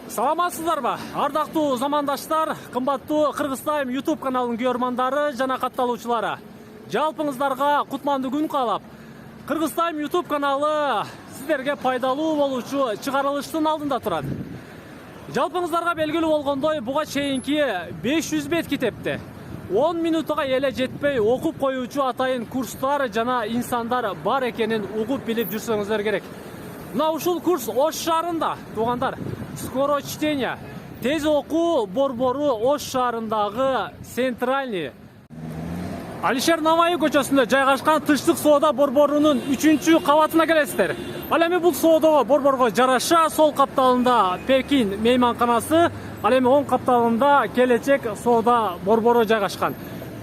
Саламатсыздарбы? Ардактуу замандаштар, кымбаттуу Кыргыз Тайм YouTube каналынын көрөрмандары жана катталуучулары. Жалпыңыздарга кутмандуу күн каалап, Кыргыз Тайм YouTube каналы сиздерге пайдалуу болуучу чыгарылыштын алдында турат. Жалпыңыздарга белгилүү болгондой, буга чейинки 500 бет китепти 10 минутка эле жетпей окуп коюучу атайын курстар жана инсандар бар экенин угуп билип жүрсөңүздөр керек. Мына ушул курс Ош шаарында, туугандар. Скоро чтение. Тез окуу борбору Ош шаарындагы Центральный Алишер Наваи көчөсүндө жайгашкан тыштык соода борборунун 3-чү кабатына келесиздер. Ал эми бул соодого борборго жараша сол капталында Пекин мейманканасы, ал эми оң капталында келечек соода борбору жайгашкан.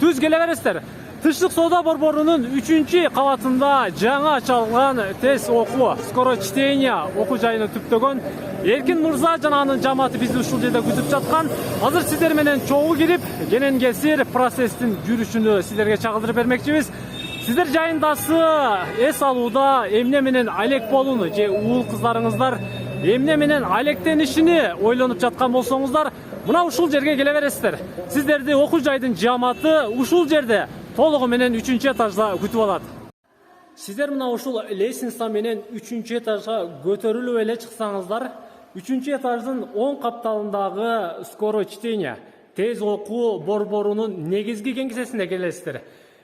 Түз келе бересиздер. Тыштык соода борборунун 3-чү кабатында жаңа ачылган тез окуу Скоро чтение окуу жайын түптөгөн Эркин Мырза жана анын жамааты бизди ушул жерде күтүп жаткан. Азыр сиздер менен чогуу кирип, кенен кесир процесстин жүрүшүнү сиздерге чагылдырып бермекчибиз. Сиздер жайындасы эс алууда эмне менен алек болууну же уул кыздарыңыздар эмне менен алектенишини ойлонуп жаткан болсоңуздар, мына ушул жерге келе бересиздер. Сиздерди окуу жайдын жамааты ушул жерде толугу менен 3-чү этажда күтүп алат. Сиздер мына ушул лестница менен 3-чү этажга көтөрүлүп эле чыксаңыздар, 3-чү этаждын оң капталындагы Скоро чтение тез окуу борборунун негизги кеңсесине келесиздер.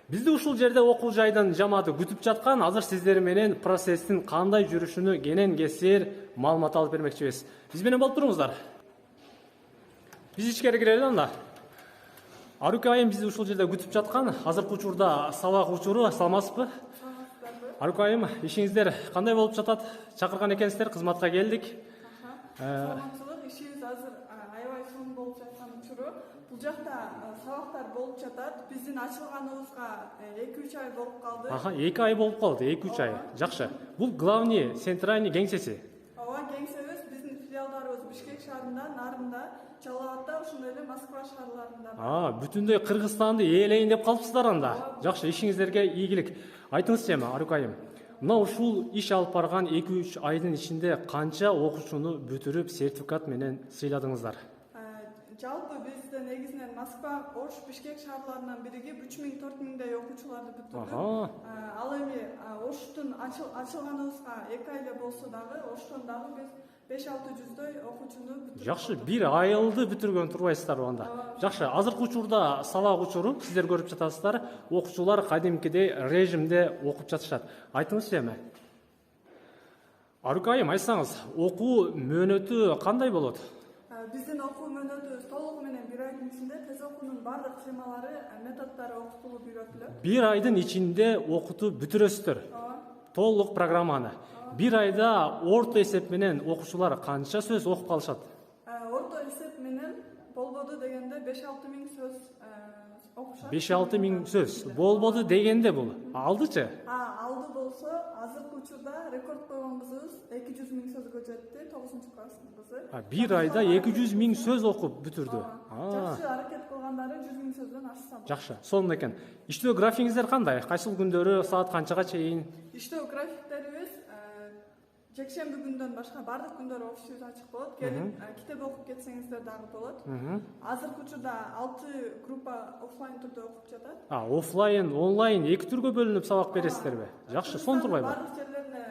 Бизди ушул жерде окуу жайдын жамааты күтүп жаткан. Азыр сиздер менен процесстин кандай жүрүшүнү кенен кесир маалымат алып бермекчибиз. Биз менен болуп туруңуздар. Биз ичкери кирели анда. Арука айым бизди ушул жерде күтүп жаткан. Азыркы учурда сабак учуру, саламатсызбы? Арука айым, ишиңиздер кандай болуп жатат? Чакырган экенсиздер, кызматка келдик. Саламатчылык, ишибиз азыр аябай сонун болуп жаткан учуру. Бул жакта сабактар болуп жатат. Биздин ачылганыбызга 2-3 ай болуп калды. 2 ай болуп калды, 2-3 ай. Жакшы. Бул главный центральный кеңсеси. Ооба, кеңсебиз биздин филиалдарыбыз Бишкек шаарында, Нарында, Чалал Атта, ошондой эле Москва шаарларында. Бүтүндөй Кыргызстанды ээлейин деп калыпсыздар анда. Жакшы, ишиңиздерге ийгилик. Айтыңызчы эми, Арука айым. Мына ушул иш алып барган 2-3 айдын ичинде канча окуучуну бүтүрүп сертификат менен сыйладыңыздар? Жалпы бизде негизинен Москва, Ош, Бишкек шаарларынан биригип 3000-4000 окуучуларды бүтүрдүк. Ал эми Оштун ачылганыбызга 2 ай эле болсо дагы, Оштон дагы биз 5-600 окуучуну бүтүрдүк. Жакшы, 1 айылды бүтүргөн турбайсыздарбы анда? Жакшы, азыркы учурда сабак учуру сиздер көрүп жатасыздар, окуучулар кадимкидей режимде окуп жатышат. Айтыңызчы эми. Арука айым, айтсаңыз, окуу мөөнөтү кандай болот? Биздин окуу мөөнөтү толугу менен 1 айдын ичинде тез окуунун бардык темалары, методдору окутулуп үйрөтүлөт. 1 айдын ичинде окутуп бүтүрөсүздөр. Толук программаны. 1 айда орто эсеп менен окуучулар канча сөз окуп калышат? Орто эсеп менен болбоду дегенде 5-6 миң сөз окушат. 5-6 миң сөз. Болбоду дегенде бул. Алдычы? Алды болсо, азыркы учурда рекорд койгонбузубуз 200 миң сөзгө жетти, 9-класстын кызы. 1 айда 200 миң сөз окуп бүтүрдү. Жакшы аракет кылгандары 100 миң сөздөн ашса. Жакшы, сонун экен. Иштөө графигиңиздер кандай? Кайсыл күндөрү саат канчага чейин? Иштөө графиктерибиз жекшемби күндөн башка бардык күндөр офисибиз ачык болот. Келип китеп окуп кетсеңиздер дагы болот. Азыркы учурда 6 группа офлайн түрдө окуп жатат. Офлайн, онлайн эки түргө бөлүнүп сабак бересиздерби? Жакшы, сонун турбайбы? Бардык жерлерине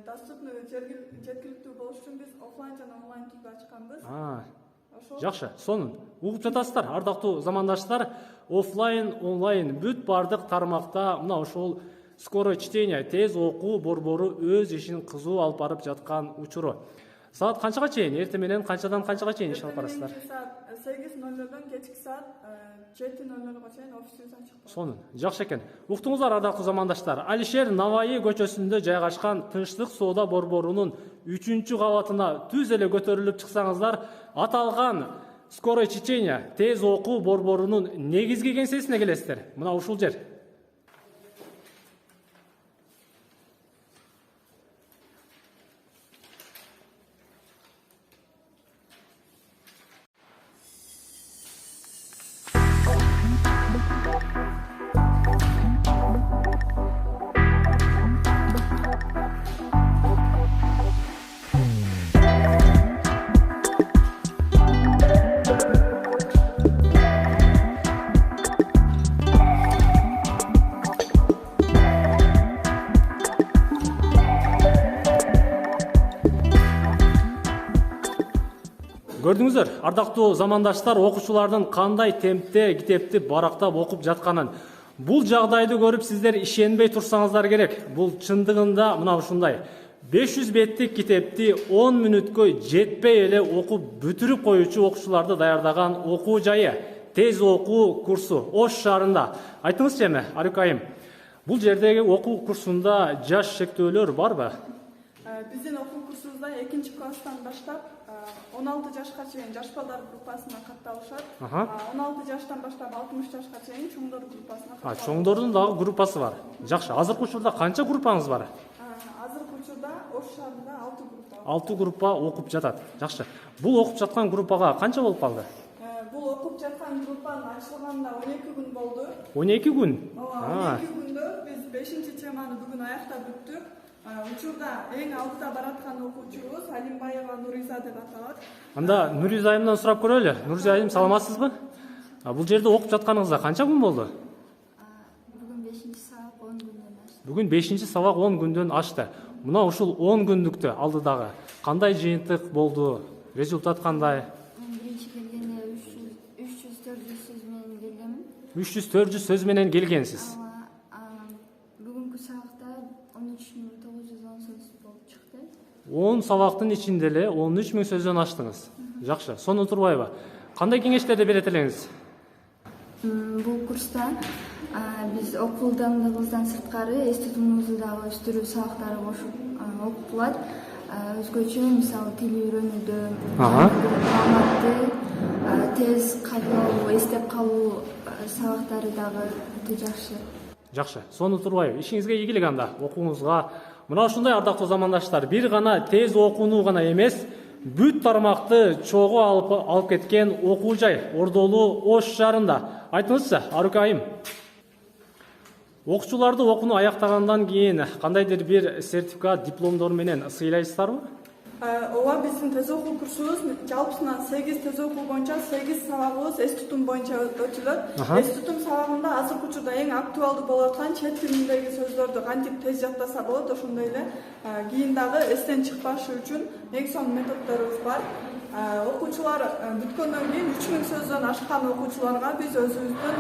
доступный, жеткиликтүү болуш үчүн биз офлайн жана онлайн түрдө ачканбыз. Жакшы, сонун. Угуп жатасыздар, ардактуу замандаштар. Офлайн, онлайн бүт бардык тармакта мына ушул Скоро чтение тез окуу борбору өз ишин кызуу алып барып жаткан учуру. Саат канчага чейин? Эртең менен канчадан канчага чейин иш алып барасыздар? Саат 8:00-дон кечки саат 7:00-га чейин офисибиз ачык болот. Сонун. Жакшы экен. Уктуңуздар, ардактуу замандаштар. Алишер Наваи көчөсүндө жайгашкан Тынчтык соода борборунун 3-чү кабатына түз эле көтөрүлүп чыксаңыздар, аталган Скоро чтение тез окуу борборунун негизги кеңсесине келесиздер. Мына ушул жер. Көрдүңүздөр, ардактуу замандаштар, окуучулардын кандай темпте китепти барактап окуп жатканын. Бул жагдайды көрүп сиздер ишенбей турсаңыздар керек. Бул чындыгында мына ушундай. 500 беттик китепти 10 мүнөткө жетпей эле окуп бүтүрүп коюучу окуучуларды даярдаган окуу жайы, тез окуу курсу Ош шаарында. Айтыңызчы эми, Арыкайым, бул жердеги окуу курсунда жаш шектөөлөр барбы? Биздин окуу курсубузда 2 класстан баштап 16 жашка чейин жаш балдар группасына катталышат. 16 жаштан баштап 60 жашка чейин чоңдор группасына катталышат. Чоңдордун дагы группасы бар. Жакшы, азыркы учурда канча группаңыз бар? Азыркы учурда Ош шаарында 6 группа. 6 группа окуп жатат. Жакшы. Бул окуп жаткан группага канча болуп калды? Бул окуп жаткан группанын ачылганына 12 күн болду. 12 күн? 12 күндө биз 5-теманы бүгүн аяктап бүттүк. Учурда эң алдыда бараткан окуучубуз Алимбаева Нуриза деп аталат. Анда Нуриза айымдан сурап көрөлү. Нуриза айым, саламатсызбы? Бул жерде окуп жатканыңызга канча күн болду? Бүгүн 5-сабак 10 күндөн ашты. Бүгүн 5-сабак 10 күндөн ашты. Мына ушул 10 күндүктө алдыдагы кандай жыйынтык болду? Результат кандай? Биринчи келгенде 300-400 сөз менен келгенмин. 300-400 сөз менен келгенсиз. Бүгүнкү сабакта 13.910 сөз болуп чыкты. 10 сабактын ичинде эле 13.000 сөздөн аштыңыз. Жакшы. Сону турбайбы? Кандай кеңештерди берет элеңиз? Бул курста биз окуулдандыгыбыздан сырткары эс тутумубузду дагы өстүрүү сабактары кошуп окутулат. Өзгөчө мисалы тил үйрөнүүдө, маалыматты тез кабыл алуу, эстеп калуу сабактары дагы өтө жакшы. Жакшы. Сону турбайбы? Ишиңизге ийгилик анда, окууңузга. Мына ушундай ардактуу замандаштар, бир гана тез окууну гана эмес, бүт тармакты чогуу алып кеткен окуу жай Ордолуу Ош шаарында. Айтыңызчы, Арыкайым. Окуучуларды окууну аяктагандан кийин кандайдыр бир сертификат, дипломдор менен сыйлайсыздарбы? Ооба, биздин тез окуу курсубуз жалпысынан 8 тез окуу боюнча 8 сабагыбыз эс тутум боюнча өтүлөт. Эс тутум сабагында азыркы учурда эң актуалдуу болуп аткан чет тилиндеги сөздөрдү кантип тез жаттаса болот, ошондой эле кийин дагы эстен чыкпашы үчүн эң сонун методдорубуз бар. Окуучулар бүткөндөн кийин 3000 сөздөн ашкан окуучуларга биз өзүбүздүн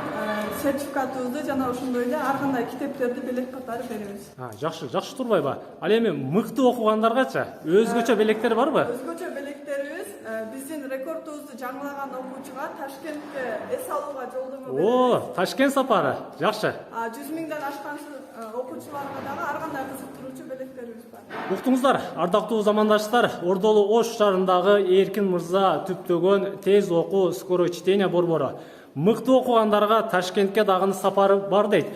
сертификатыбызды жана ошондой эле ар кандай китептерди белек катары беребиз. Жакшы, жакшы турбайбы? Ал эми мыкты окугандаргачы өзгөчө белектер барбы? Өзгөчө белектерибиз биздин рекордубузду жаңылаган окуучуга Ташкентке эс алууга жолдомо беребиз. Ташкент сапары. Жакшы. 100 миңден ашкан окуучуларга дагы ар кандай кызыктыруучу белектерибиз бар. Уктуңуздар, ардактуу замандаштар, Ордолуу Ош шаарындагы Эркин мырза түптөгөн тез окуу скорое чтение борбору мыкты окугандарга Ташкентке дагы сапары бар дейт.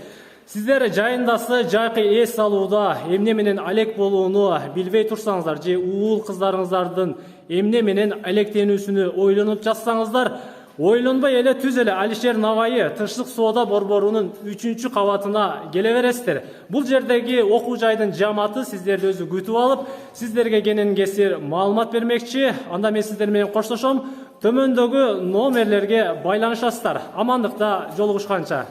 Сиздер жайындасы жайкы эс алууда эмне менен алек болууну билбей турсаңыздар же уул кыздарыңыздардын эмне менен алектенүүсүнү ойлонуп жатсаңыздар, ойлонбой эле түз эле Алишер Навайы Тынчтык соода борборунун 3-кабатына келе бересиздер. Бул жердеги окуу жайдын жамааты сиздерди өзү күтүп алып, сиздерге кенен кесир маалымат бермекчи. Анда мен сиздер менен коштошом. Төмөндөгү номерлерге байланышасыздар. Амандыкта жолугушканча.